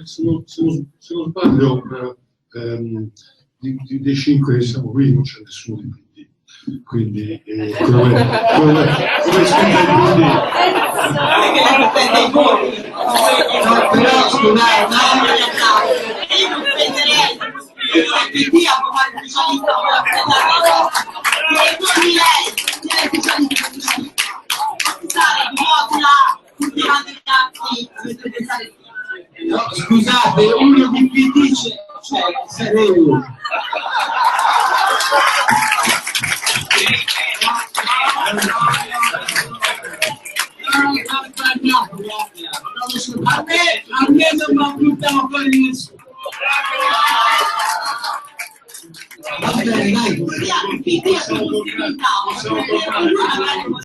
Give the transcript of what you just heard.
se non sbaglio, dei 5 che siamo qui non c'è nessuno di PD. Quindi, come però scusate, io non prenderei il PD a fare il socialista no, scusate, uno di PD c'è, sarei io. A me non mi ha buttato fuori nessuno. Va bene, dai.